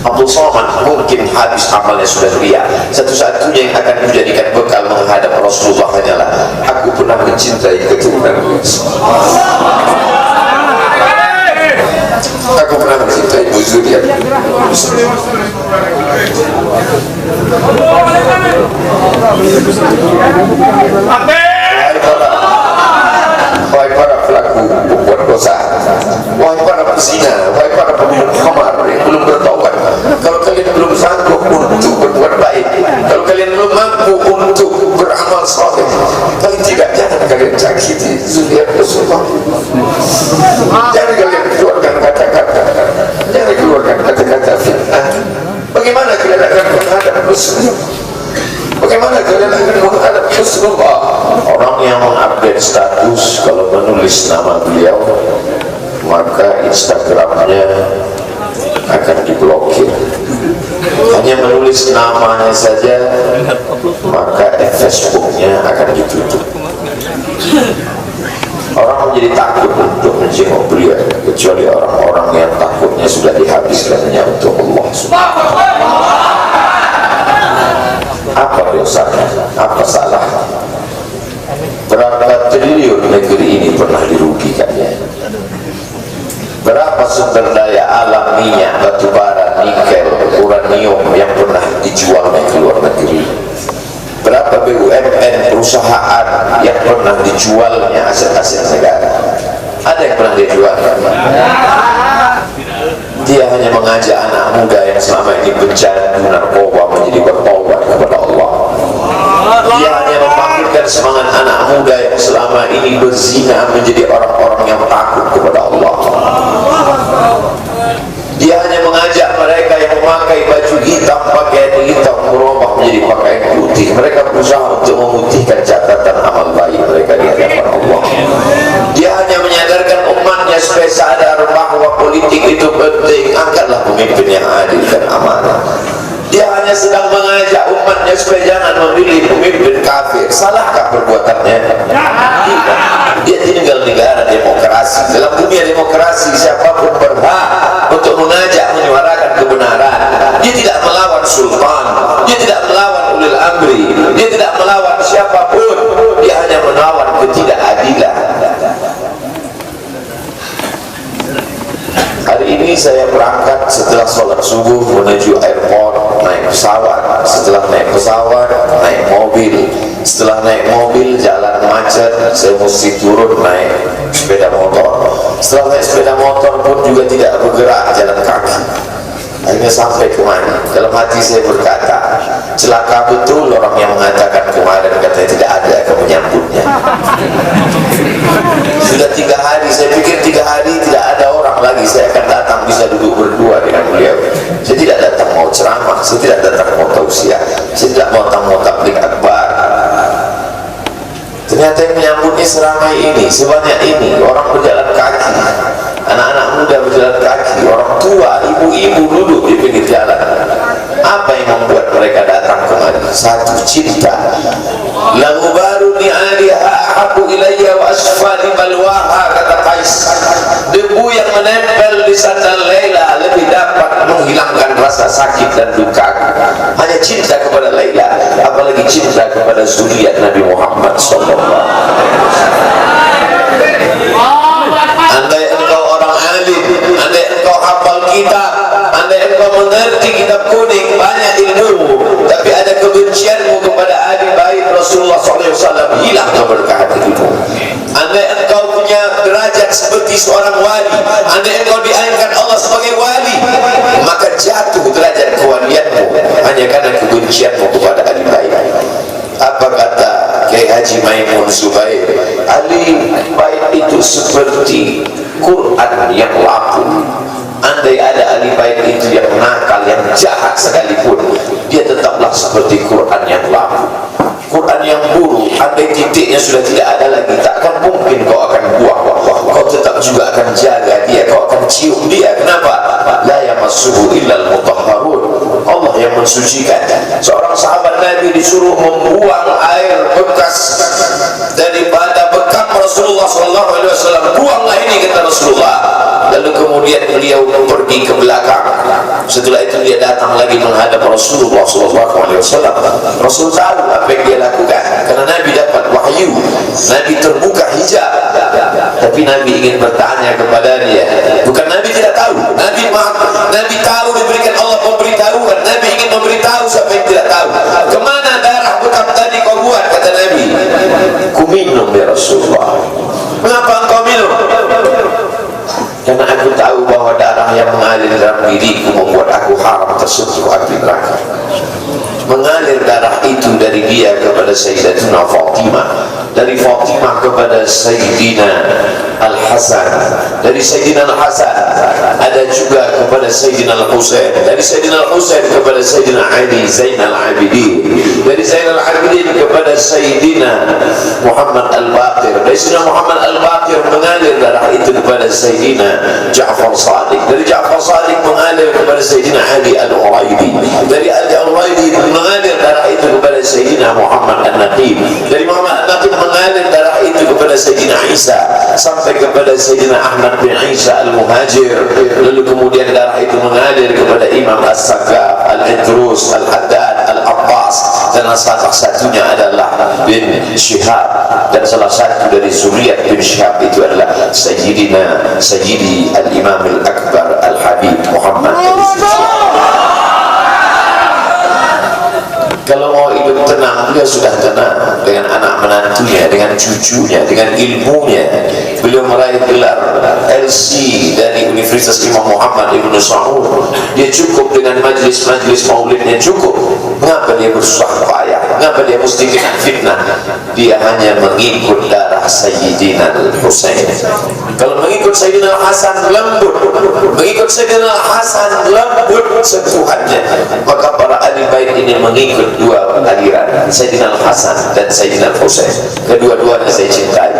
Abdul Somad mungkin habis amalnya sudah ria. Satu-satunya yang akan menjadikan bekal menghadap Rasulullah hanyalah aku pernah mencintai keturunan aku pernah mencintai zuriat. Wahai para pelaku pembuat dosa, wahai para pezina, wahai para peminum khamar yang belum bertaubat, kalau kalian belum sanggup untuk berbuat baik, kalau kalian belum mampu untuk beramal saleh, paling tidak jangan kalian sakiti zuriat Rasulullah. Jangan kalian keluarkan kata-kata, jangan keluarkan kata-kata fitnah. Bagaimana kalian akan menghadap Rasulullah? Bagaimana kalian akan menghadap Rasulullah? Orang yang mengupdate status kalau menulis nama beliau, maka Instagramnya akan diblokir. Hanya menulis namanya saja, maka Facebooknya akan ditutup. Orang menjadi takut untuk menjenguk beliau, kecuali orang-orang yang takutnya sudah dihabiskannya untuk Allah Subhanahu wa Ta'ala. Apa dosanya? Apa salahnya? Berapa triliun negeri ini pernah dirugikannya? Berapa sumber daya alam, minyak, batu bara, nikel, uranium yang pernah dijualnya ke luar negeri? Berapa BUMN perusahaan yang pernah dijualnya aset-aset negara? Ada yang pernah dijual? Dia hanya mengajak anak muda yang selama ini pecandu narkoba menjadi bertaubat kepada Allah. Dia hanya membangkitkan semangat anak muda yang selama ini berzina menjadi orang-orang yang takut kepada Allah. Dia hanya mengajak mereka yang memakai baju hitam, pakaian hitam berubah menjadi pakaian putih. Mereka berusaha untuk memutihkan catatan amal baik mereka di hadapan Allah. Dia hanya menyadarkan umatnya supaya sadar bahwa politik itu penting. Angkatlah pemimpin yang adil dan amanah. Dia hanya sedang mengajak umatnya supaya jangan memilih pemimpin kafir. Salahkah perbuatannya? Tidak. Dia tinggal negara demokrasi. Dalam dunia demokrasi, siapapun berhak untuk mengajak menyuarakan kebenaran. Dia tidak melawan sultan, dia tidak melawan ulil amri, dia tidak melawan siapapun. Dia hanya melawan ketidakadilan. Hari ini saya berangkat setelah sholat subuh menuju airport, naik pesawat. Setelah naik pesawat, naik mobil. Setelah naik mobil, jalan macet, saya mesti turun naik sepeda motor. Setelah naik sepeda motor pun juga tidak bergerak, jalan kaki. Akhirnya sampai kemana? Dalam hati saya berkata, celaka betul orang yang mengatakan kemarin katanya tidak ada yang menyambutnya. Sudah 3 hari, saya pikir 3 hari tidak ada orang lagi, saya akan datang bisa duduk berdua dengan beliau. Saya tidak datang mau ceramah, saya tidak datang mau tausiah, saya tidak mau tabligh akbar. Ternyata yang menyambutnya seramai ini, sebanyak ini, orang berjalan kaki, anak-anak muda berjalan kaki, orang tua, ibu-ibu duduk di pinggir jalan. Apa yang membuat mereka datang kemari? Satu, cinta. Lagu baru ni aliha ahabu ilayya wa asfali malwaha, kata Qais. Debu yang menempel di sandal Laila lebih dapat menghilangkan rasa sakit dan duka. Hanya cinta kepada Laila, apalagi cinta kepada zuriat Nabi Muhammad SAW. Andai engkau orang alim, andai engkau hafal kitab, andai engkau mengerti kitab kuning, banyak ilmu, tapi ada kebencianmu kepada ahli bait Rasulullah SAW, hilang keberkahan hidupmu. Andai engkau punya derajat seperti seorang wali, andai engkau diangkat Allah sebagai wali, maka jatuh derajat kewalianmu hanya karena kebencianmu kepada ahli bait. Apa kata Kiai Haji Maimun Zubair? Ahli bait itu seperti Quran yang lapuk. Andai ada ahli bait itu yang nakal, yang jahat sekalipun, dia tetaplah seperti Quran yang lapuk. Quran yang buruk, andai titiknya sudah tidak ada lagi, takkan mungkin kau akan buang. Kau tetap juga akan jaga dia, kau akan cium dia. Kenapa? La yamassuhu illal mutahharun. Allah yang mensucikan. Seorang sahabat Nabi disuruh membuang air bekas daripada bekam Rasulullah SAW SAW, buanglah ini, kata Rasulullah. Lalu kemudian beliau pergi ke belakang. Setelah itu dia datang lagi menghadap Rasulullah SAW. Rasul tahu apa yang dia lakukan, karena Nabi dapat wahyu, Nabi terbuka hijab. Tapi Nabi ingin bertanya kepada dia. Bukan Nabi tidak tahu, Nabi tahu, diberikan Allah pemberitahuan. Nabi ingin memberitahu siapa yang tidak tahu. Kemana darah bekam tadi kau buat, kata Nabi. Ku minum ya Rasulullah. Mengapa engkau minum? Karena aku tahu bahwa darah yang mengalir dalam diriku membuat aku haram tersentuh api neraka. Mengalir darah itu dari dia kepada Sayyidatuna Fatimah, dari Fatimah kepada Sayyidina Al-Hasan, dari Sayyidina Al-Hasan ada juga kepada Sayyidina Al-Husain, dari Sayyidina Al-Husain kepada Sayyidina Ali Zainal Abidin, dari Zainal Abidin kepada Sayyidina Muhammad Al-Baqir, dari Sayyidina Muhammad Al-Baqir mengalir darah itu kepada Sayyidina Ja'far Sadiq, dari Ja'far Sadiq mengalir kepada Sayyidina Ali Al-Uraidi, dari Ali Al-Uraidi mengalir darah itu kepada Sayyidina Muhammad An-Naqib, dari Muhammad An-Naqib mengalir darah itu kepada Sayyidina Isa sampai kepada Sayyidina Ahmad bin Isa Al-Muhajir. Lalu kemudian darah itu mengalir kepada Imam As-Sakaf, Al-Idrus, Al-Haddad, Al-Abbas, dan salah satunya adalah bin Syihab, dan salah satu dari zuriat bin Syihab itu adalah Sayyidi Al-Imam Al-Akbar Al-Habib Muhammad. Kalau mau hidup tenang, dia sudah tenang dengan anak menantunya, dengan cucunya, dengan ilmunya. Beliau meraih gelar LC dari Universitas Imam Muhammad Ibn Saud. Dia cukup dengan majlis-majlis maulidnya cukup. Mengapa dia bersusah payah? Mengapa dia mesti kena fitnah? Dia hanya mengikut darah Sayyidina Al-Husain. Kalau mengikut Sayyidina Al-Hasan lembut, mengikut Sayyidina Al-Hasan lembut sentuhannya, maka para ahli bait ini mengikut dua aliran, Sayyidina Al-Hasan dan Sayyidina Al-Husain. Kedua-duanya saya cintai.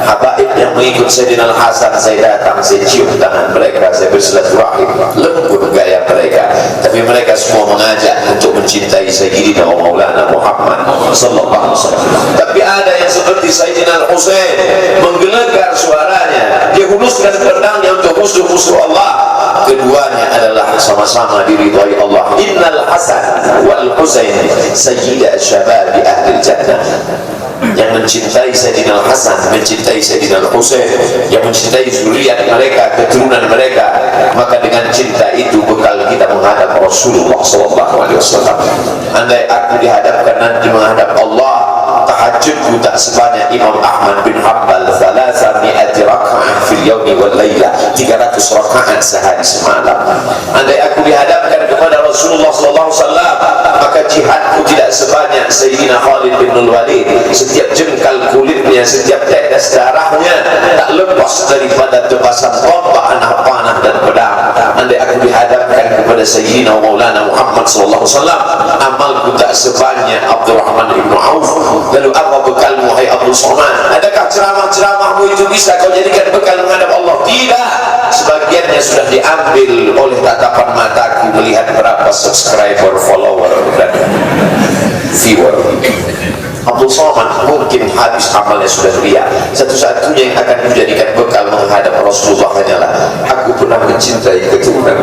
Habaib yang mengikut Sayyidina Al-Hasan, saya datang, saya cium tangan mereka, saya bersilaturahim, lembut gaya mereka. Tapi mereka semua mengajak untuk mencintai Sayyidina wa Maulana Muhammad sallallahu alaihi wasallam. Tapi ada yang seperti Sayyidina Al-Husain menggelegar suaranya, dia huluskan pedangnya untuk musuh-musuh Allah. Keduanya adalah sama-sama diridhai Allah. Innal Hasan wal Husain sayyida syababi ahli jannah. Yang mencintai Sayyidina Al-Hasan, mencintai Sayyidina Al-Husain, yang mencintai zuriat mereka, keturunan mereka, maka dengan cinta itu bekal kita menghadap Rasulullah SAW. Andai aku dihadapkan nanti menghadap Allah, tahajudku tak sebanyak Imam Ahmad bin Hanbal 300 raka'ah fil yawmi wal layla, 300 rakaat sehari semalam. Andai aku dihadapkan kepada Rasulullah SAW, maka jihadku tidak sebanyak Sayyidina Khalid bin Walid. Setiap jengkal kulitnya, setiap tetes darahnya tak lepas daripada tebasan tombak, anak panah dan pedang. Andai aku dihadapkan kepada Sayyidina Maulana Muhammad SAW, amalku tak sebanyak Abdurrahman ibn Auf. Lalu apa bekalmu, hai Abdul Somad? Adakah ceramah-ceramahmu itu bisa kau jadikan bekal menghadap Allah? Tidak. Sebagiannya sudah diambil oleh tatapan mataku melihat berapa subscriber, follower dan viewer. Abdul Somad mungkin habis amalnya sudah ria. Satu-satunya yang akan menjadikan bekal menghadap Rasulullah hanyalah aku pernah mencintai keturunan.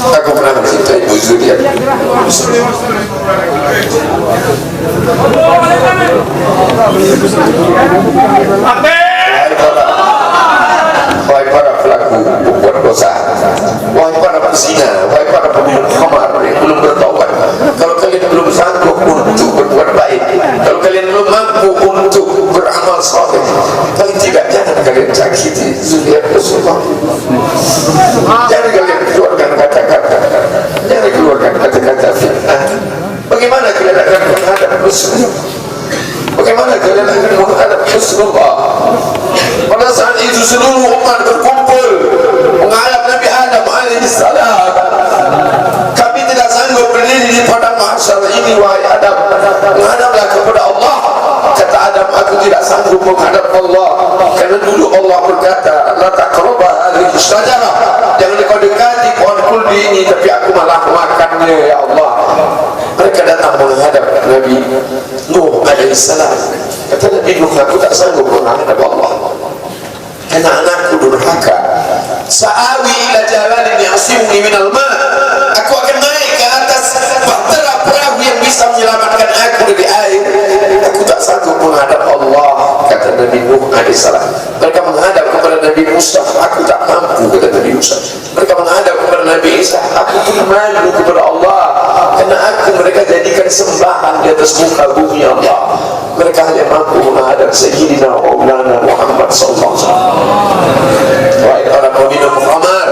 Aku pernah mencintai zuriat. Wahai para pelaku berbuat dosa, wahai para pezina, wahai para peminum khamar yang belum bertaubat, kalau kalian belum sanggup untuk berbuat baik, kalau kalian belum mampu untuk beramal saleh, paling tidak jangan kalian sakiti zuriat Rasulullah. Jangan kalian keluarkan kata-kata, jangan keluarkan kata-kata fitnah. Bagaimana kalian akan menghadap Rasulullah? Bagaimana kalian akan menghadap Rasulullah? Pada saat itu seluruh umat berkumpul menghadap Nabi Adam alaihissalam. Kami tidak sanggup berdiri di padang mahsyar ini, wahai Adam, menghadaplah kepada Allah. Kata Adam, aku tidak sanggup menghadap Allah, karena dulu Allah berkata, la taqrabu hadhihi syajarah, jangan kau dekati pohon kuldi ini, tapi aku malah makannya, ya Allah. Mereka datang menghadap Nabi Nuh alaihissalam. Kata Nabi Nuh, aku tak sanggup menghadap Allah karena anakku durhaka. Sa'awi ila jalalin ya'simuni minal ma', aku akan naik ke atas bahtera perahu yang bisa menyelamatkan aku dari air. Aku tak sanggup menghadap Allah, kata Nabi Nuh alaihissalam. Mereka menghadap kepada Nabi Musa, aku tak mampu, kata Nabi Musa. Mereka menghadap kepada Nabi Isa, aku pun malu kepada Allah karena mereka jadikan sembahan di atas muka bumi Allah. Mereka hanya mampu menghadap Sayyidina Maulana Muhammad sallallahu alaihi wasallam. Wahai para peminum khamar,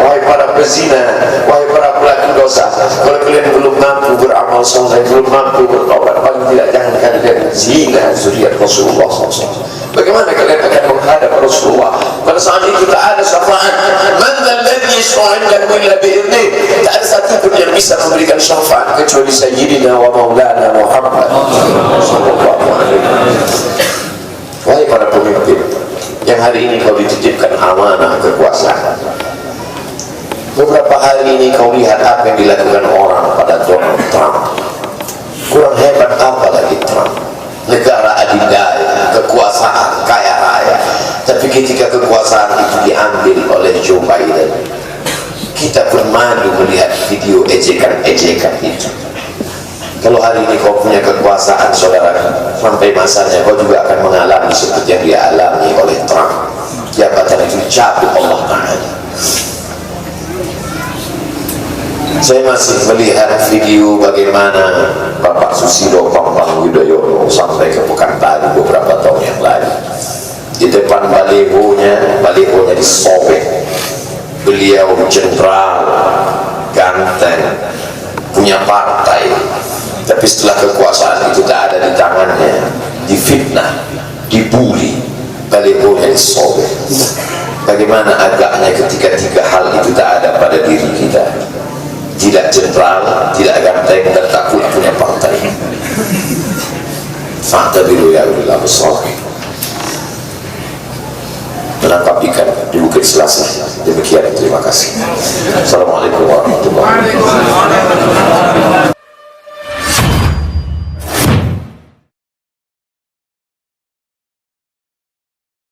wahai para pezina, wahai para pelaku dosa, kalau kalian belum mampu beramal soleh, belum mampu bertobat, paling tidak jangan kalian zina zuriat Rasulullah SAW. Bagaimana kalian akan menghadap Rasulullah pada saat itu tak ada syafaat? Man alladhi yashfa'u lahu illa bi'idhnih. Tak ada satu pun yang bisa memberikan syafaat kecuali Sayyidina wa Maulana Muhammad sallallahu alaihi wasallam. Wahai para pemimpin yang hari ini kau dititipkan amanah kekuasaan, beberapa hari ini kau lihat apa yang dilakukan orang pada Donald Trump. Kurang hebat apa lagi Trump? Negara adidaya, kekuasaan, kaya raya, tapi ketika kekuasaan itu diambil oleh Joe Biden, kita pun malu melihat video ejekan-ejekan itu. Kalau hari ini kau punya kekuasaan, saudara, sampai masanya kau juga akan mengalami seperti yang dia alami oleh Trump. Jabatan itu cabut Allah Ta'ala. Saya masih melihat video bagaimana Bapak Susilo Bambang Yudhoyono sampai ke Pekanbaru beberapa tahun yang lalu. Di depan balihonya disobek. Beliau jenderal, ganteng, punya partai, tapi setelah kekuasaan itu tak ada di tangannya, difitnah, dibuli, balihonya disobek. Bagaimana agaknya ketika tiga hal itu tak ada pada diri kita? Tidak jenderal, tidak ganteng, dan tak pula punya partai. Fakta biru ya ulil absar. Menangkap ikan di Bukit Selasih. Demikian, terima kasih. Assalamualaikum warahmatullahi wabarakatuh.